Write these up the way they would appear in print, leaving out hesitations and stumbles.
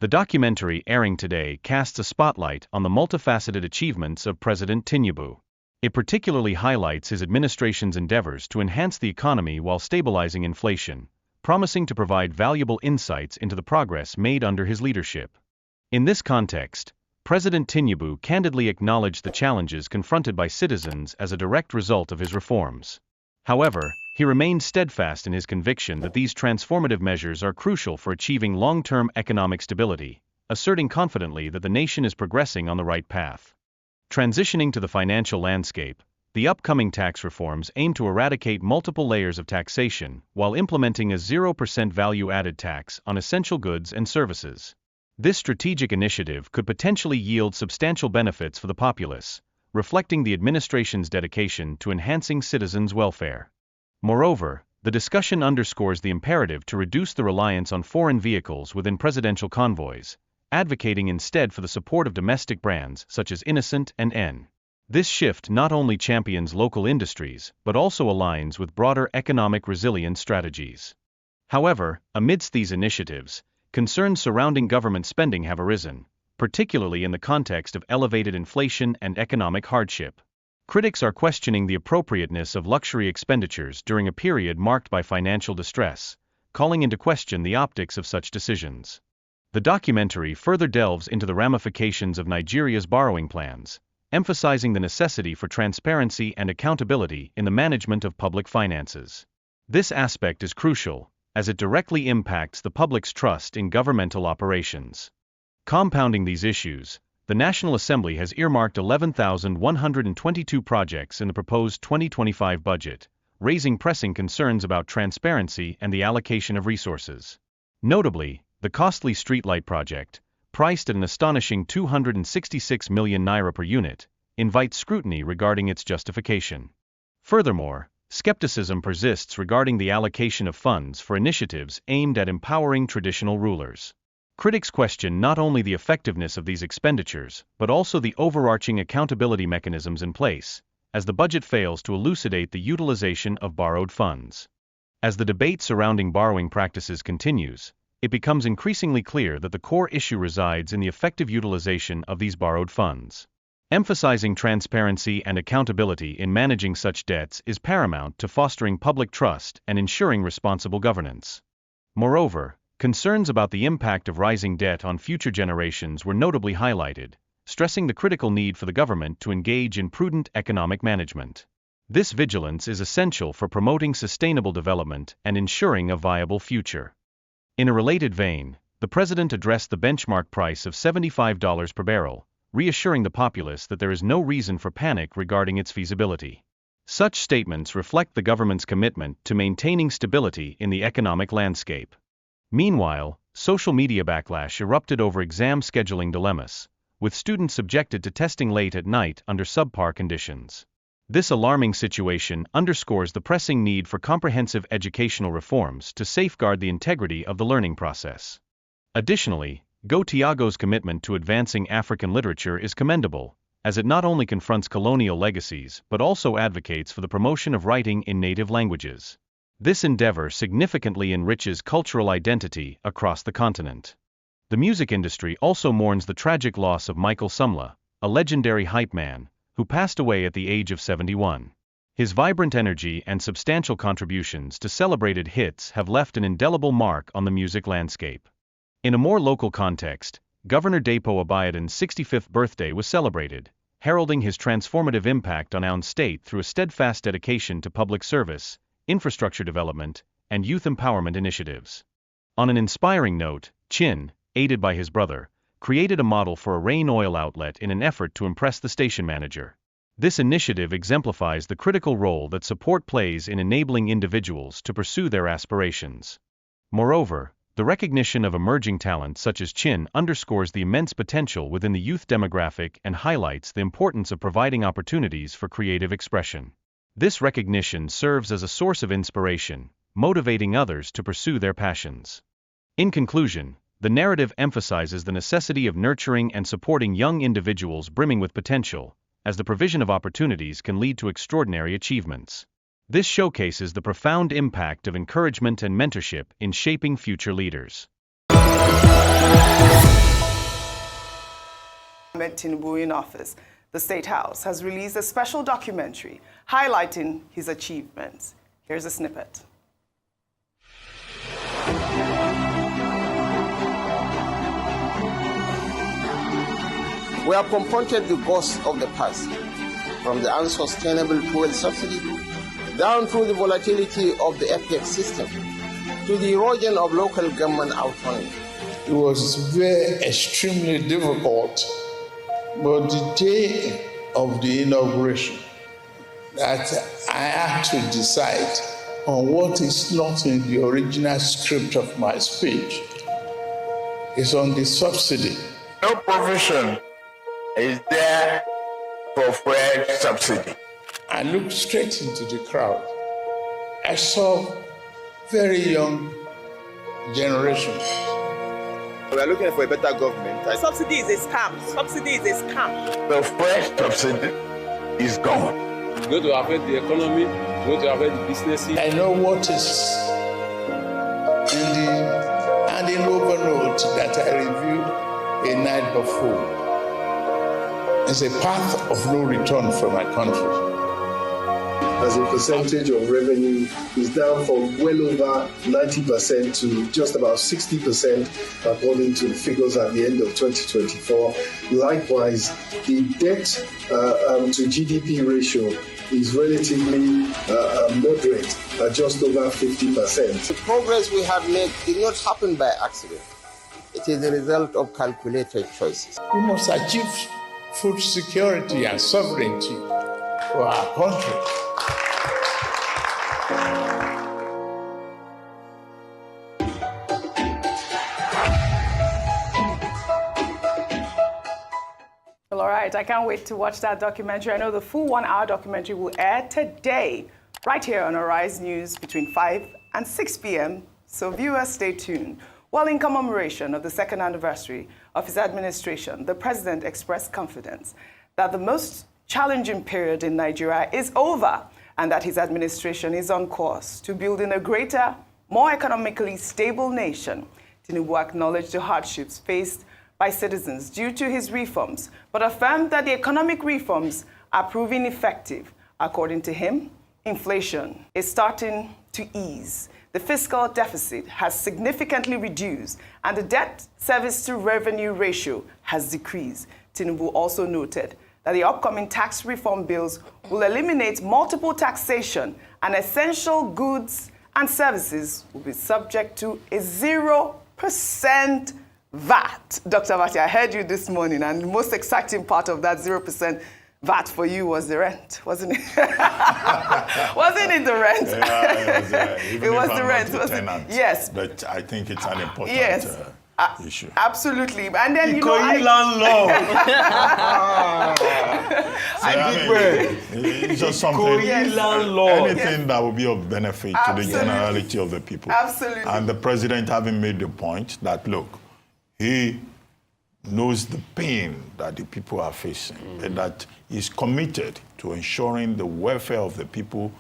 The documentary airing today casts a spotlight on the multifaceted achievements of President Tinubu. It particularly highlights his administration's endeavors to enhance the economy while stabilizing inflation, promising to provide valuable insights into the progress made under his leadership. In this context, President Tinubu candidly acknowledged the challenges confronted by citizens as a direct result of his reforms. However, he remained steadfast in his conviction that these transformative measures are crucial for achieving long-term economic stability, asserting confidently that the nation is progressing on the right path. Transitioning to the financial landscape, the upcoming tax reforms aim to eradicate multiple layers of taxation while implementing a 0% value-added tax on essential goods and services. This strategic initiative could potentially yield substantial benefits for the populace, reflecting the administration's dedication to enhancing citizens' welfare. Moreover, the discussion underscores the imperative to reduce the reliance on foreign vehicles within presidential convoys, advocating instead for the support of domestic brands such as Innocent and N. This shift not only champions local industries but also aligns with broader economic resilience strategies. However, amidst these initiatives, concerns surrounding government spending have arisen, particularly in the context of elevated inflation and economic hardship. Critics are questioning the appropriateness of luxury expenditures during a period marked by financial distress, calling into question the optics of such decisions. The documentary further delves into the ramifications of Nigeria's borrowing plans, emphasizing the necessity for transparency and accountability in the management of public finances. This aspect is crucial, as it directly impacts the public's trust in governmental operations. Compounding these issues, the National Assembly has earmarked 11,122 projects in the proposed 2025 budget, raising pressing concerns about transparency and the allocation of resources. Notably, the costly streetlight project, priced at an astonishing 266 million naira per unit, invites scrutiny regarding its justification. Furthermore, skepticism persists regarding the allocation of funds for initiatives aimed at empowering traditional rulers. Critics question not only the effectiveness of these expenditures but also the overarching accountability mechanisms in place, as the budget fails to elucidate the utilization of borrowed funds. As the debate surrounding borrowing practices continues, it becomes increasingly clear that the core issue resides in the effective utilization of these borrowed funds. Emphasizing transparency and accountability in managing such debts is paramount to fostering public trust and ensuring responsible governance. Moreover, concerns about the impact of rising debt on future generations were notably highlighted, stressing the critical need for the government to engage in prudent economic management. This vigilance is essential for promoting sustainable development and ensuring a viable future. In a related vein, the president addressed the benchmark price of $75 per barrel, reassuring the populace that there is no reason for panic regarding its feasibility. Such statements reflect the government's commitment to maintaining stability in the economic landscape. Meanwhile, social media backlash erupted over exam scheduling dilemmas, with students subjected to testing late at night under subpar conditions. This alarming situation underscores the pressing need for comprehensive educational reforms to safeguard the integrity of the learning process. Additionally, Go Tiago's commitment to advancing African literature is commendable, as it not only confronts colonial legacies but also advocates for the promotion of writing in native languages. This endeavor significantly enriches cultural identity across the continent. The music industry also mourns the tragic loss of Michael Sumla, a legendary hype man, who passed away at the age of 71. His vibrant energy and substantial contributions to celebrated hits have left an indelible mark on the music landscape. In a more local context, Governor Dapo Abiodun's 65th birthday was celebrated, heralding his transformative impact on Osun State through a steadfast dedication to public service, infrastructure development, and youth empowerment initiatives. On an inspiring note, Chin, aided by his brother, created a model for a rain oil outlet in an effort to impress the station manager. This initiative exemplifies the critical role that support plays in enabling individuals to pursue their aspirations. Moreover, the recognition of emerging talent such as Chin underscores the immense potential within the youth demographic and highlights the importance of providing opportunities for creative expression. This recognition serves as a source of inspiration, motivating others to pursue their passions. In conclusion, the narrative emphasizes the necessity of nurturing and supporting young individuals brimming with potential, as the provision of opportunities can lead to extraordinary achievements. This showcases the profound impact of encouragement and mentorship in shaping future leaders. Tinubu in office, the State House has released a special documentary highlighting his achievements. Here's a snippet. We have confronted the ghosts of the past, from the unsustainable fuel subsidy, down through the volatility of the FPX system, to the erosion of local government autonomy. It was very extremely difficult, but the day of the inauguration, that I had to decide on what is not in the original script of my speech is on the subsidy. No provision is there for fuel subsidy. I looked straight into the crowd. I saw very young generation. We are looking for a better government. Subsidy is a scam. Subsidy is a scam. The fuel subsidy is gone. It's going to affect the economy, it's going to affect the businesses. I know what is in the handing over note that I reviewed a night before. It's a path of no return for my country. As a percentage of revenue is down from well over 90% to just about 60% according to the figures at the end of 2024. Likewise, the debt to GDP ratio is relatively moderate at just over 50%. The progress we have made did not happen by accident. It is the result of calculated choices. We must achieve food security and sovereignty for our country. Well, all right, I can't wait to watch that documentary. I know the full 1-hour documentary will air today, right here on Arise News between 5 and 6 p.m. So viewers, stay tuned. Well, in commemoration of the second anniversary of his administration, the president expressed confidence that the most challenging period in Nigeria is over and that his administration is on course to building a greater, more economically stable nation. Tinubu acknowledged the hardships faced by citizens due to his reforms, but affirmed that the economic reforms are proving effective. According to him, inflation is starting to ease. The fiscal deficit has significantly reduced, and the debt service to revenue ratio has decreased. Tinubu also noted that the upcoming tax reform bills will eliminate multiple taxation, and essential goods and services will be subject to a 0% VAT. Dr. Vati, I heard you this morning, and the most exciting part of that 0% VAT for you was the rent, wasn't it? Wasn't it the rent? Yeah, it was the rent. Wasn't it? Yes. But I think it's an important issue. Absolutely. And then, you know, it's just something, anything that will be of benefit to the generality of the people. Absolutely. And the president having made the point that, look, he knows the pain that the people are facing, and that he's committed to ensuring the welfare of the people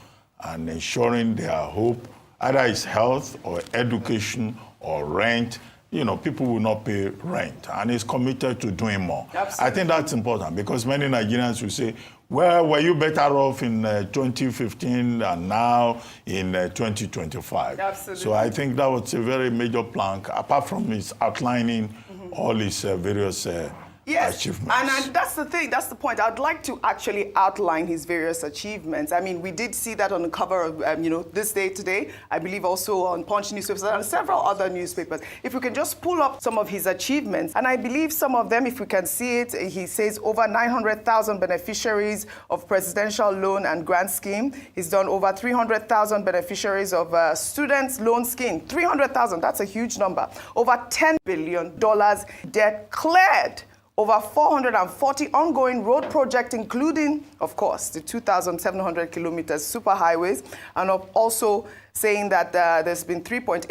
and ensuring their hope, either it's health or education or rent. You know, people will not pay rent, and he's committed to doing more. Absolutely. I think that's important because many Nigerians will say, well, were you better off in 2015 and now in 2025? Absolutely. So I think that was a very major plank, apart from his outlining all his various achievements. And that's the thing, that's the point. I'd like to actually outline his various achievements. I mean, we did see that on the cover of, This Day Today, I believe also on Punch newspapers and several other newspapers. If we can just pull up some of his achievements, and I believe some of them, if we can see it, he says over 900,000 beneficiaries of presidential loan and grant scheme. He's done over 300,000 beneficiaries of students loan scheme. 300,000, that's a huge number. Over $10 billion debt cleared. Over 440 ongoing road projects, including, of course, the 2,700 kilometers superhighways, and also saying that there's been 3.84%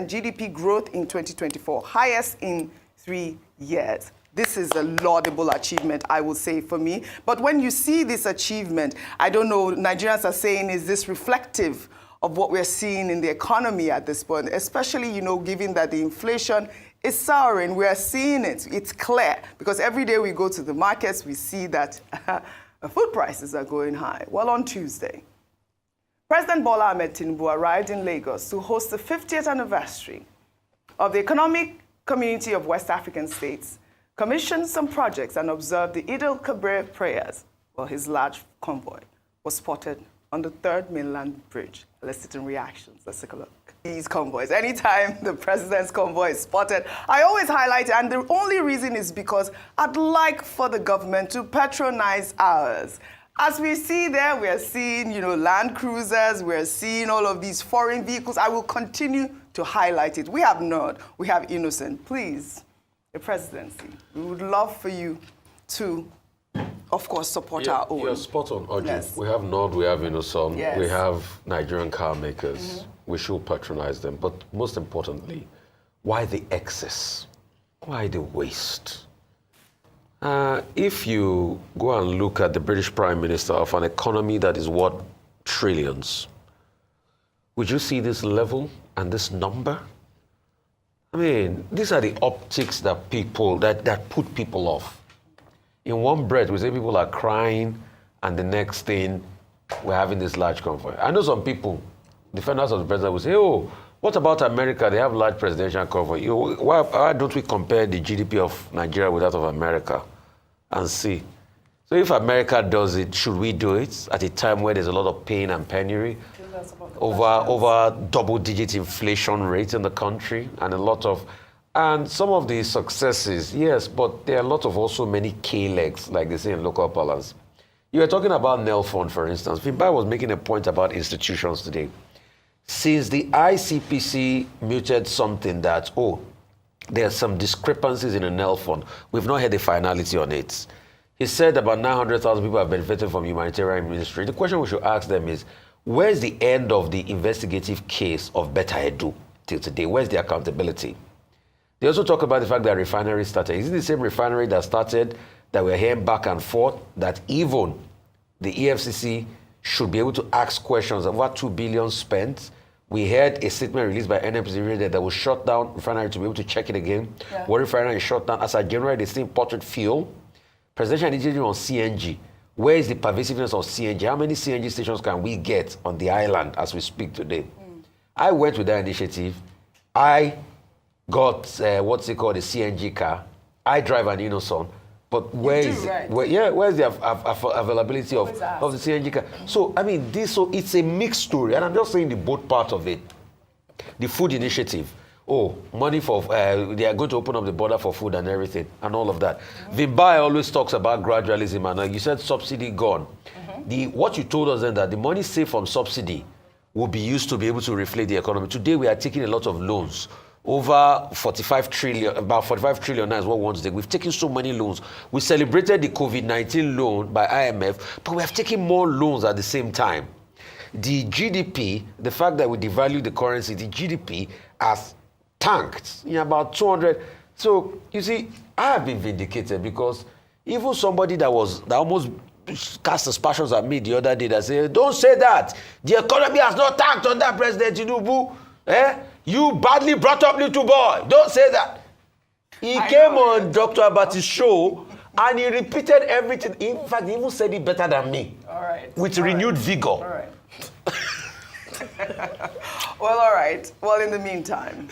GDP growth in 2024, highest in 3 years. This is a laudable achievement, I would say, for me. But when you see this achievement, I don't know, Nigerians are saying, is this reflective of what we're seeing in the economy at this point, especially, given that the inflation is souring. We are seeing it. It's clear because every day we go to the markets, we see that food prices are going high. Well, on Tuesday, President Bola Ahmed Tinubu arrived in Lagos to host the 50th anniversary of the Economic Community of West African States, commissioned some projects and observed the Eid al-Kabir prayers. Well, his large convoy was spotted on the 3rd Mainland Bridge, eliciting reactions. Let's take a look. These convoys, anytime the president's convoy is spotted, I always highlight it, and the only reason is because I'd like for the government to patronize ours. As we see there, we are seeing, Land Cruisers, we are seeing all of these foreign vehicles. I will continue to highlight it. We have Nord, we have Innocent. Please, the presidency, we would love for you to, of course, support our own. You're spot on, Audrey. Yes. We have Nord, we have Innocent, Yes. we have Nigerian car makers. We should patronize them. But most importantly, why the excess? Why the waste? If you go and look at the British Prime Minister of an economy that is worth trillions, would you see this level and this number? I mean, these are the optics that that put people off. In one breath, we say people are crying, and the next thing, we're having this large convoy. I know some people, defenders of the president, will say, oh, what about America? They have large presidential convoy. Why don't we compare the GDP of Nigeria with that of America and see? So if America does it, should we do it at a time where there's a lot of pain and penury, over double-digit inflation rate in the country, and some of the successes, yes, but there are a lot of also many K-legs, like they say in local parlance. You were talking about NELFund, for instance. Vimbai was making a point about institutions today. Since the ICPC muted something that, there are some discrepancies in the NELFund, we've not had a finality on it. He said about 900,000 people have benefited from humanitarian ministry. The question we should ask them is, where's the end of the investigative case of Beta Edu till today? Where's the accountability? They also talk about the fact that refinery started. Is it the same refinery that started, that we're hearing back and forth, that even the EFCC should be able to ask questions of what 2 billion spent? We heard a statement released by NMPC that will shut down refinery to be able to check it again. Yeah. What refinery is shut down? As a general, they still imported fuel. Presidential initiative on CNG. Where is the pervasiveness of CNG? How many CNG stations can we get on the island as we speak today? I went with that initiative. I got what's it called, a CNG car. I drive an Innocent. But where's the availability of the CNG car? So, I mean, it's a mixed story. And I'm just saying the both part of it. The food initiative. Money for, they are going to open up the border for food and everything and all of that. Vimbai always talks about gradualism, and you said subsidy gone. What you told us then, that the money saved from subsidy will be used to be able to reflate the economy. Today we are taking a lot of loans. Over 45 trillion, about 45 trillion now is what we want to take. We've taken so many loans. We celebrated the COVID-19 loan by IMF, but we have taken more loans at the same time. The GDP, the fact that we devalued the currency, the GDP has tanked in about 200. So, you see, I have been vindicated because even somebody that almost cast aspersions at me the other day that said, don't say that. The economy has not tanked under President Tinubu. You badly brought up little boy. Don't say that. He came on Dr. Abati's show and he repeated everything. In fact, he even said it better than me. All right. With renewed vigor. All right. Well, all right. Well, in the meantime,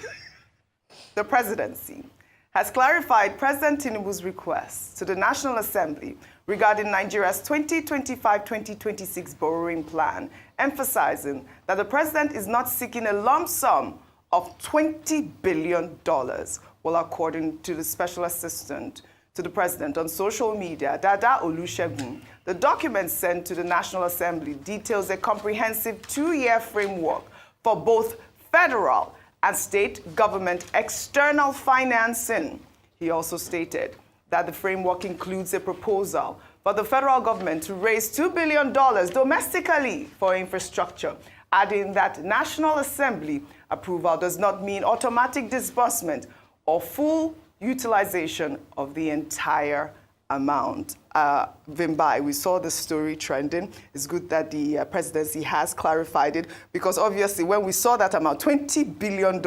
the presidency has clarified President Tinubu's request to the National Assembly regarding Nigeria's 2025-2026 borrowing plan, emphasizing that the president is not seeking a lump sum of $20 billion. Well, according to the special assistant to the president on social media, Dada Olusegun, the document sent to the National Assembly details a comprehensive 2-year framework for both federal and state government external financing. He also stated that the framework includes a proposal for the federal government to raise $2 billion domestically for infrastructure, adding that National Assembly approval does not mean automatic disbursement or full utilization of the entire amount. Vimbai, we saw the story trending. It's good that the presidency has clarified it, because obviously when we saw that amount, $20 billion,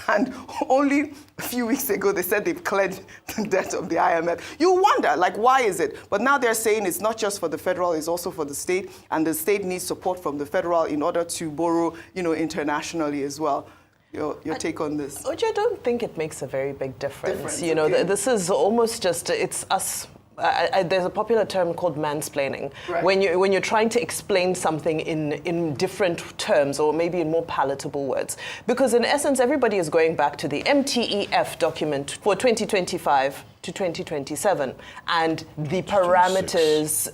and only a few weeks ago they said they've cleared the debt of the IMF. You wonder, like, why is it? But now they're saying it's not just for the federal, it's also for the state, and the state needs support from the federal in order to borrow, internationally as well. Your take on this? Oji, I don't think it makes a very big difference. Okay. This is almost just, it's us. There's a popular term called mansplaining. Right. When you're trying to explain something in different terms, or maybe in more palatable words. Because in essence, everybody is going back to the MTEF document for 2025 to 2027, and the parameters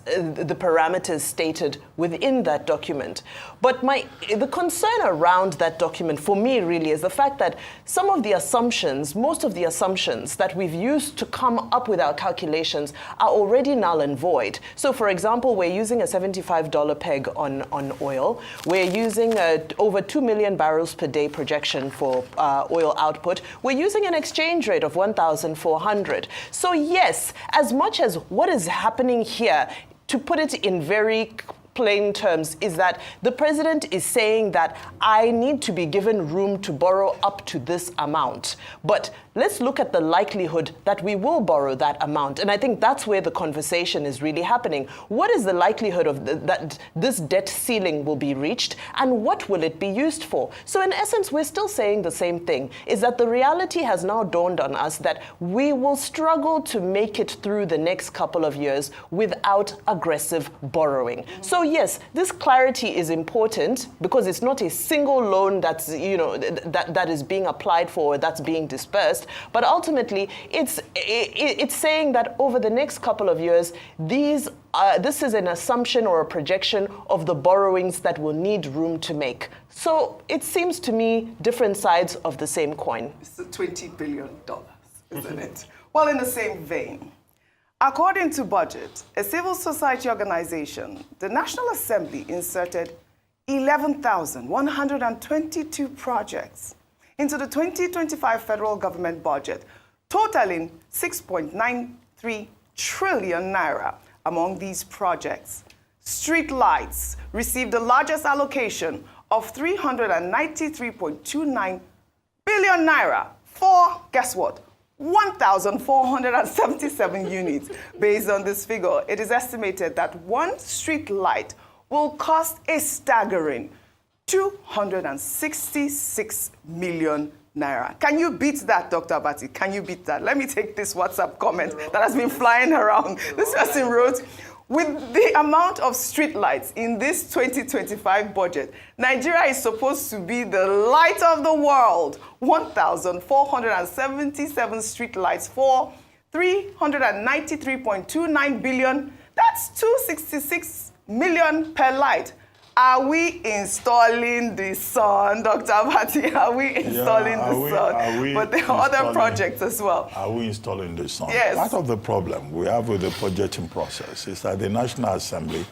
stated within that document. But the concern around that document for me really is the fact that some of the assumptions, most of the assumptions that we've used to come up with our calculations are already null and void. So for example, we're using a $75 peg on oil. We're using over 2 million barrels per day projection for oil output. We're using an exchange rate of 1,400. So yes, as much as what is happening here, to put it in very plain terms, is that the president is saying that I need to be given room to borrow up to this amount. But let's look at the likelihood that we will borrow that amount. And I think that's where the conversation is really happening. What is the likelihood of that this debt ceiling will be reached, and what will it be used for? So in essence, we're still saying the same thing, is that the reality has now dawned on us that we will struggle to make it through the next couple of years without aggressive borrowing. So yes, this clarity is important, because it's not a single loan that's, that is being applied for, that's being dispersed. But ultimately, it's saying that over the next couple of years, this is an assumption or a projection of the borrowings that will need room to make. So it seems to me different sides of the same coin. It's the $20 billion, isn't it? Well, in the same vein, according to budget, a civil society organization, the National Assembly inserted 11,122 projects into the 2025 federal government budget, totaling 6.93 trillion naira. Among these projects, street lights received the largest allocation of 393.29 billion naira for, guess what, 1,477 units. Based on this figure, it is estimated that one street light will cost a staggering 266 million naira. Can you beat that, Dr. Abati? Can you beat that? Let me take this WhatsApp comment that has been flying around. This person wrote, with the amount of street lights in this 2025 budget, Nigeria is supposed to be the light of the world. 1,477 street lights for 393.29 billion. That's 266 million per light. Are we installing the sun, Dr. Abati? Are we installing the sun? But there are other projects as well. Are we installing the sun? Yes. Part of the problem we have with the budgeting process is that the National Assembly,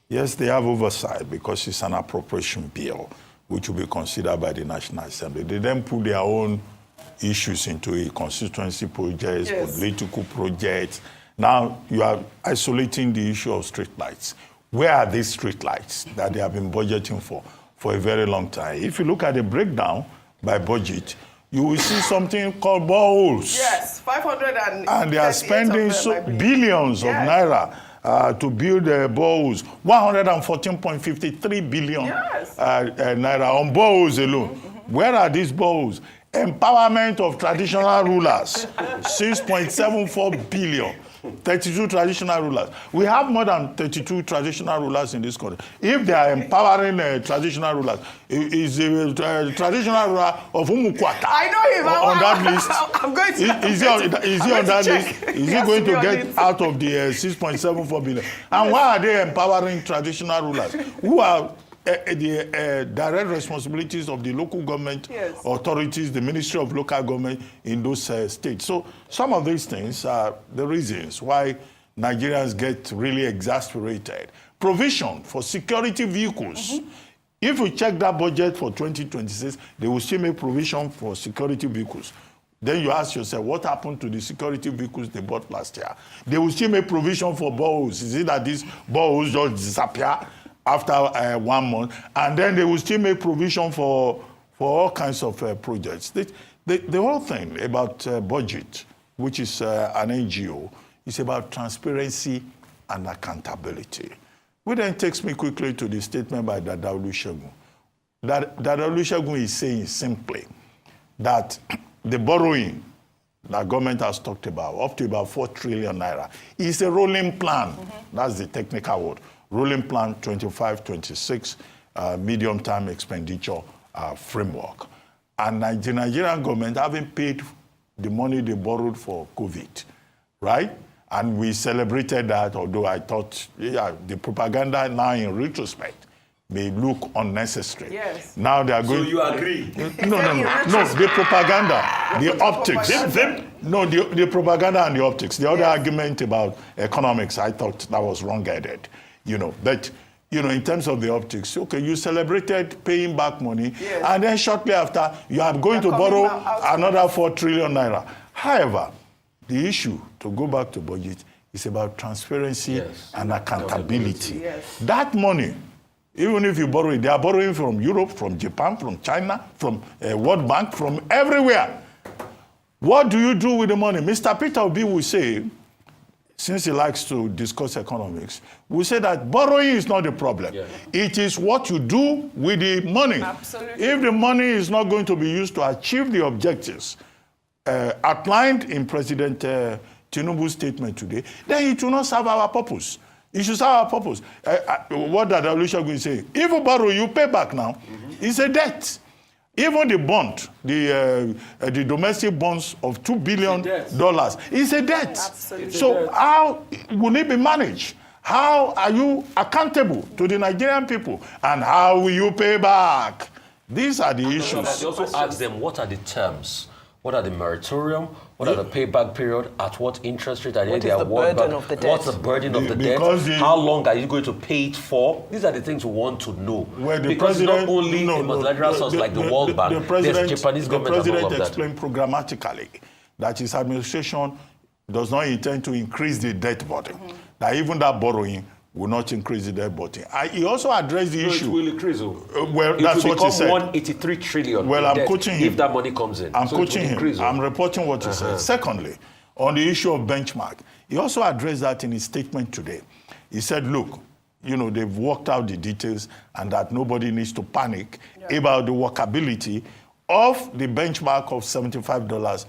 yes, they have oversight because it's an appropriation bill, which will be considered by the National Assembly. They then put their own issues into it, constituency projects, political projects. Now you are isolating the issue of street lights. Where are these street lights that they have been budgeting for a very long time? If you look at the breakdown by budget, you will see something called boreholes. Yes, 500 and they are spending billions of naira to build boreholes. 114.53 billion naira on boreholes alone. Where are these boreholes? Empowerment of traditional rulers, 6.74 billion. 32 traditional rulers. We have more than 32 traditional rulers in this country. If they are empowering traditional rulers, is the traditional ruler of Umukwata I know him. on that list? I'm going to Is he on that list? Is he going to get out of the 6.74 billion? And why are they empowering traditional rulers who are the direct responsibilities of the local government authorities, the Ministry of Local Government in those states? So some of these things are the reasons why Nigerians get really exasperated. Provision for security vehicles. If we check that budget for 2026, they will still make provision for security vehicles. Then you ask yourself, what happened to the security vehicles they bought last year? They will still make provision for boreholes. Is it that these boreholes just disappear after 1 month? And then they will still make provision for all kinds of projects. The whole thing about budget, which is an NGO, is about transparency and accountability. Which then takes me quickly to the statement by Dada Olusegun. Dada Olusegun is saying simply that the borrowing that government has talked about, up to about 4 trillion naira, is a rolling plan. That's the technical word. Rolling plan 25-26, medium-term expenditure framework. And the Nigerian government haven't paid the money they borrowed for COVID, right? And we celebrated that, although I thought, the propaganda now in retrospect may look unnecessary. Yes. Now they are going. So you agree? No, the propaganda, the optics. The propaganda and the optics. The other argument about economics, I thought that was wrong-headed. In terms of the optics, okay, you celebrated paying back money, and then shortly after, you are going to borrow another 4 trillion naira. However, the issue, to go back to budget, is about transparency and accountability. That money, even if you borrow it, they are borrowing from Europe, from Japan, from China, from World Bank, from everywhere. What do you do with the money? Mr. Peter Obi will say, since he likes to discuss economics, we say that borrowing is not the problem. It is what you do with the money. Absolutely. If the money is not going to be used to achieve the objectives outlined in President Tinubu's statement today, then it will not serve our purpose. It should serve our purpose. What did Olusegun say? If you borrow, you pay back now. It's a debt. Even the bond, the domestic bonds of $2 billion, is a debt. Absolutely. So how will it be managed? How are you accountable to the Nigerian people? And how will you pay back? These are the issues. They also ask them, what are the terms? What are the moratorium? What are the payback period? At what interest rate are they? What is the burden of the debt? What's the burden of the debt? How long are you going to pay it for? These are the things we want to know. Well, because it's not only a multilateral source like the World Bank, there's Japanese government and all of that. The President explained programmatically that his administration does not intend to increase the debt burden. That even that borrowing will not increase the debt burden. He also addressed the issue. It will increase. Well, that's what he said. 183 trillion. Well, I'm quoting him. If that money comes in. I'm quoting him. I'm reporting what he said. Secondly, on the issue of benchmark, he also addressed that in his statement today. He said, look, they've worked out the details and that nobody needs to panic about the workability of the benchmark of $75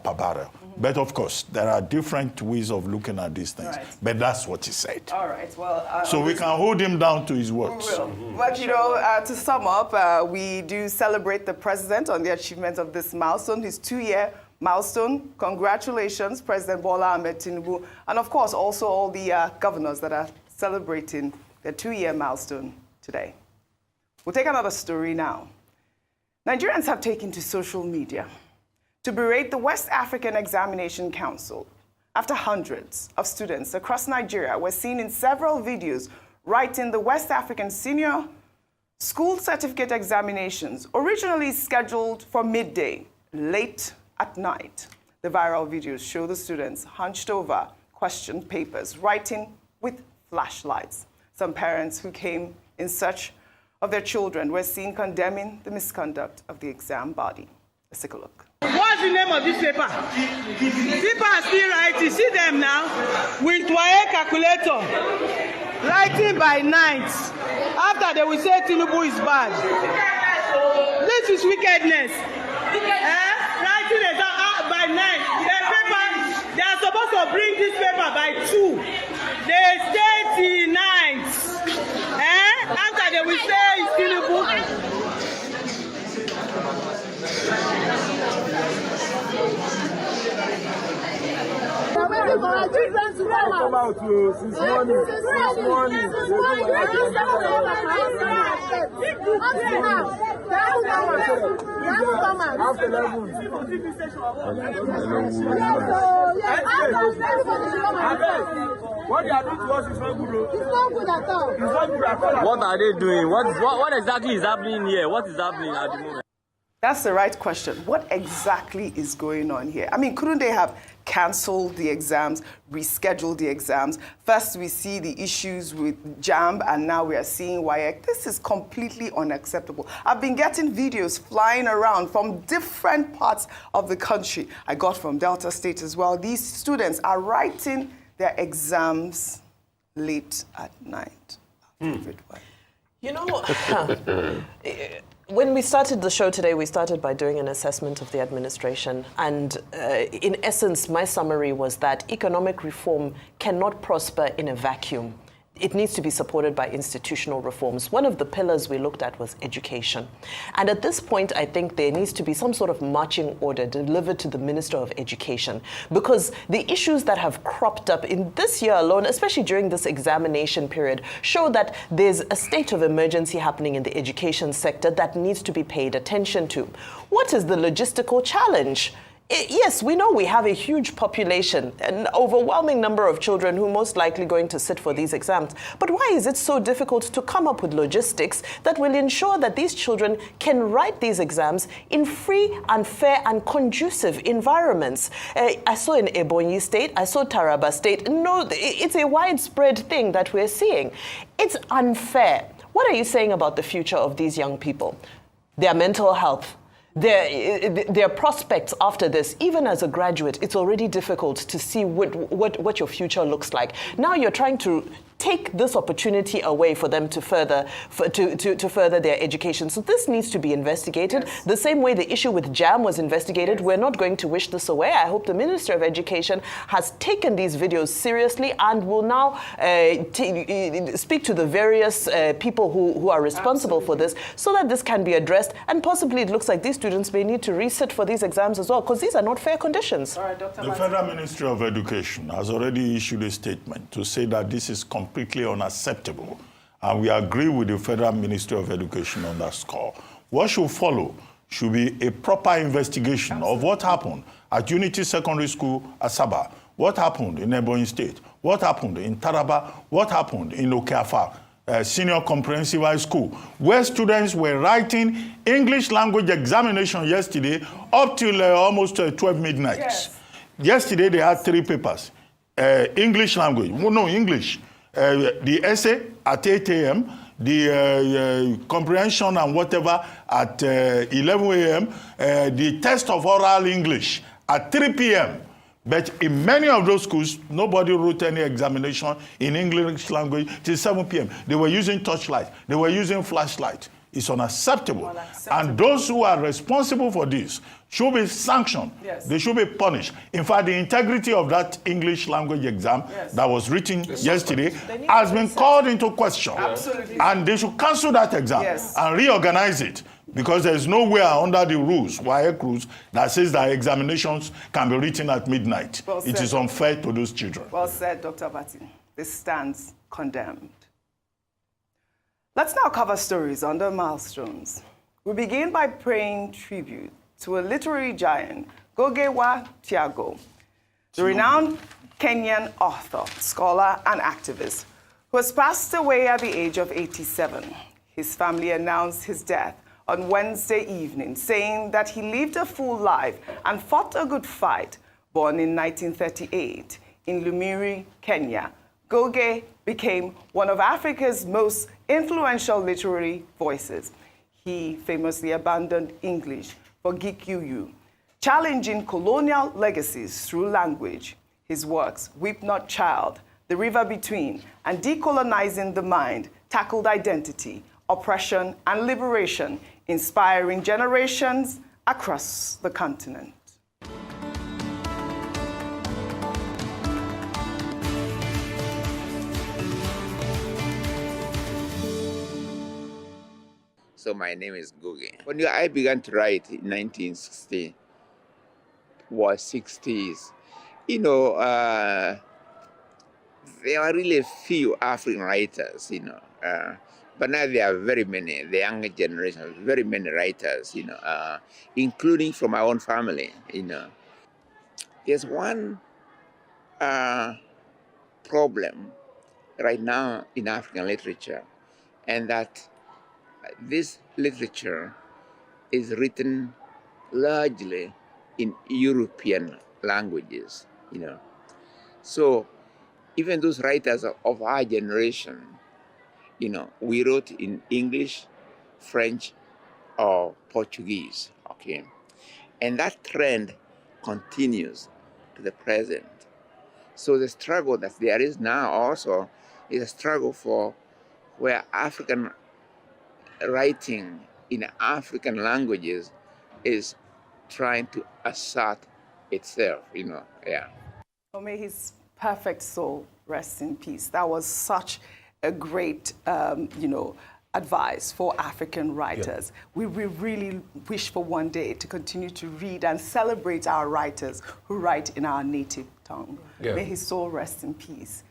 per barrel. But of course, there are different ways of looking at these things. Right. But that's what he said. All right. Well, so we can hold him down to his words. We will. But to sum up, we do celebrate the president on the achievement of this milestone, his 2-year milestone. Congratulations, President Bola Ahmed Tinubu, and of course also all the governors that are celebrating their 2-year milestone today. We'll take another story now. Nigerians have taken to social media to berate the West African Examination Council after hundreds of students across Nigeria were seen in several videos writing the West African Senior School Certificate Examinations, originally scheduled for midday, late at night. The viral videos show the students hunched over question papers, writing with flashlights. Some parents who came in search of their children were seen condemning the misconduct of the exam body. Let's take a look. What's the name of this paper? People are still writing. See them now with Pro-Wike calculator. Writing by night. After they will say Tinubu is bad. This is wickedness. Writing by night. They are supposed to bring this paper by 2. They stay till night. After they will say it's Tinubu. waiting for our children to come out. Since morning. What they are doing to us is not good. It's not good at all. It's not good at all. What are they doing? What exactly is happening here? What is happening at the moment? That's the right question. What exactly is going on here? I mean, couldn't they have cancelled the exams, rescheduled the exams? First, we see the issues with JAMB, and now we are seeing WAEC. This is completely unacceptable. I've been getting videos flying around from different parts of the country. I got from Delta State as well. These students are writing their exams late at night. You know, when we started the show today, we started by doing an assessment of the administration. And in essence, my summary was that economic reform cannot prosper in a vacuum. It needs to be supported by institutional reforms. One of the pillars we looked at was education. And at this point, I think there needs to be some sort of marching order delivered to the Minister of Education, because the issues that have cropped up in this year alone, especially during this examination period, show that there's a state of emergency happening in the education sector that needs to be paid attention to. What is the logistical challenge? Yes, we know we have a huge population, an overwhelming number of children who are most likely going to sit for these exams. But why is it so difficult to come up with logistics that will ensure that these children can write these exams in free and fair and conducive environments? I saw in Ebonyi State, I saw Taraba State. No, it's a widespread thing that we're seeing. It's unfair. What are you saying about the future of these young people? Their mental health, their prospects after this. Even as a graduate, it's already difficult to see what your future looks like. Now you're trying to take this opportunity away for them to further their education. So this needs to be investigated. Yes. The same way the issue with JAM was investigated. Yes. We're not going to wish this away. I hope the Minister of Education has taken these videos seriously and will now speak to the various people who are responsible for this, so that this can be addressed. And possibly it looks like these students may need to resit for these exams as well, because these are not fair conditions. All right, Dr. The Federal Ministry of Education has already issued a statement to say that this is completely unacceptable, and we agree with the Federal Ministry of Education on that score. What should follow should be a proper investigation of what happened at Unity Secondary School, Asaba, what happened in Ebonyi State, what happened in Taraba, what happened in Okeafa, Senior Comprehensive High School, where students were writing English language examination yesterday up till almost 12 midnight. Yes. Yesterday they had 3 papers. English language, English. The essay at 8 a.m., the comprehension and whatever at 11 a.m., the test of oral English at 3 p.m. But in many of those schools, nobody wrote any examination in English language till 7 p.m. They were using torchlight. They were using flashlight. It's unacceptable. And those who are responsible for this should be sanctioned. Yes. They should be punished. In fact, the integrity of that English language exam that was written yesterday has been called into question. Absolutely. And they should cancel that exam and reorganize it, because there's nowhere under the rules, WAEC rules, that says that examinations can be written at midnight. Well said. It is unfair to those children. Well said, Dr. Bati. This stands condemned. Let's now cover stories under milestones. We begin by paying tribute to a literary giant, Gogewa Tiago, the renowned Kenyan author, scholar, and activist, who has passed away at the age of 87. His family announced his death on Wednesday evening, saying that he lived a full life and fought a good fight. Born in 1938 in Lumiri, Kenya, Goge became one of Africa's most influential literary voices. He famously abandoned English for Gikuyu, challenging colonial legacies through language. His works, Weep Not Child, The River Between, and Decolonizing the Mind, tackled identity, oppression, and liberation, inspiring generations across the continent. So my name is Goge. When I began to write in 1960, was 60s, there are really few African writers, but now there are very many, the younger generation, very many writers, including from my own family, There's one problem right now in African literature, and that this literature is written largely in European languages, So even those writers of our generation, we wrote in English, French, or Portuguese, okay? And that trend continues to the present. So the struggle that there is now also is a struggle for where African writing in African languages is trying to assert itself, Oh, may his perfect soul rest in peace. That was such a great, advice for African writers. Yeah. We really wish for one day to continue to read and celebrate our writers who write in our native tongue. Yeah. May his soul rest in peace.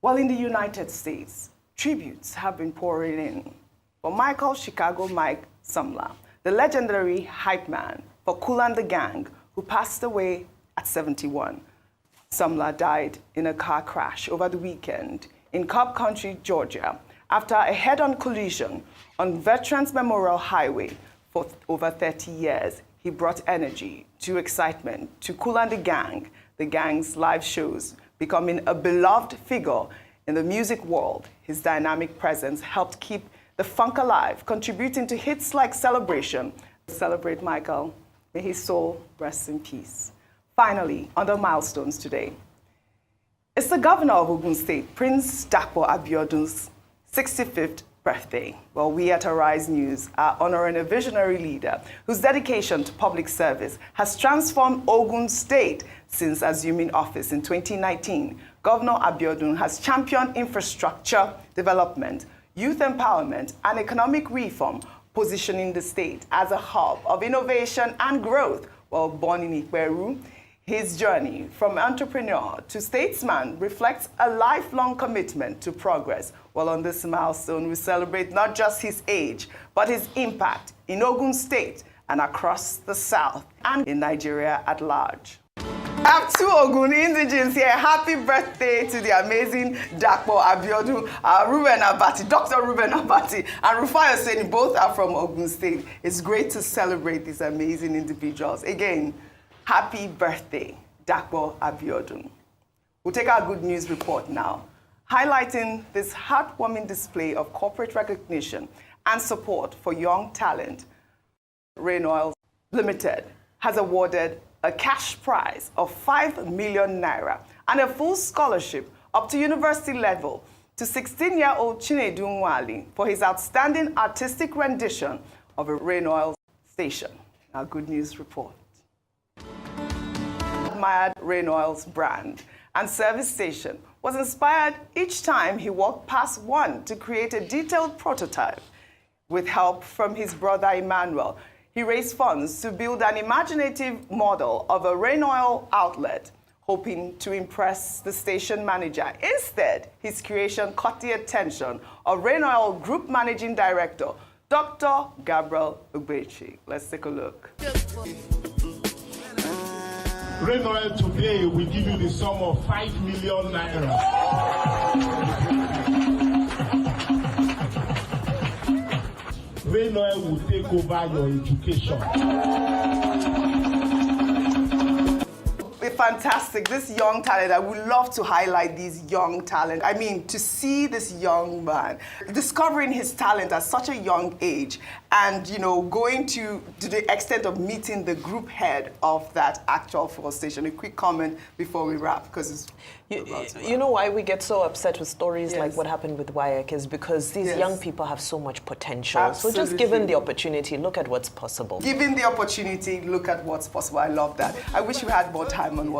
Well, in the United States, tributes have been pouring in for Michael Chicago Mike Sumler, the legendary hype man for Kool and the Gang, who passed away at 71. Sumler died in a car crash over the weekend in Cobb County, Georgia, after a head-on collision on Veterans Memorial Highway for over 30 years. He brought energy to excitement to Kool and the gang's live shows, becoming a beloved figure in the music world. His dynamic presence helped keep the funk alive, contributing to hits like Celebration. Celebrate Michael. May his soul rest in peace. Finally, other milestones today. It's the governor of Ogun State, Prince Dapo Abiodun's 65th birthday. Well, we at Arise News are honoring a visionary leader whose dedication to public service has transformed Ogun State since assuming office in 2019. Governor Abiodun has championed infrastructure development, youth empowerment, and economic reform, positioning the state as a hub of innovation and growth. While born in Ikweru, his journey from entrepreneur to statesman reflects a lifelong commitment to progress. Well, on this milestone, we celebrate not just his age, but his impact in Ogun State and across the South and in Nigeria at large. I have two Ogun indigenes here. Happy birthday to the amazing Dapo Abiodun, Ruben Abati, Dr. Ruben Abati, and Rufai Oseni. Both are from Ogun State. It's great to celebrate these amazing individuals. Again, happy birthday, Dapo Abiodun. We'll take our good news report now, highlighting this heartwarming display of corporate recognition and support for young talent. Rain Oil Limited has awarded a cash prize of 5 million naira and a full scholarship up to university level to 16-year-old Chinedu Nwali for his outstanding artistic rendition of a Rain Oil station. Our good news report. Admired Rain Oil's brand and service station was inspired each time he walked past one to create a detailed prototype. With help from his brother Emmanuel, he raised funds to build an imaginative model of a Rain Oil outlet, hoping to impress the station manager. Instead, his creation caught the attention of Rain Oil Group Managing Director, Dr. Gabriel Ugbechi. Let's take a look. Rain Oil today will give you the sum of 5 million naira. Rain Oil will take over your education. Fantastic. This young talent, I would love to highlight these young talent. I mean, to see this young man discovering his talent at such a young age and, going to the extent of meeting the group head of that actual fuel station. A quick comment before we wrap, because it's you know why we get so upset with stories like what happened with Pro-Wike is because these young people have so much potential. Absolutely. So just given the opportunity, look at what's possible. Given the opportunity, look at what's possible. I love that. I wish we had more time on what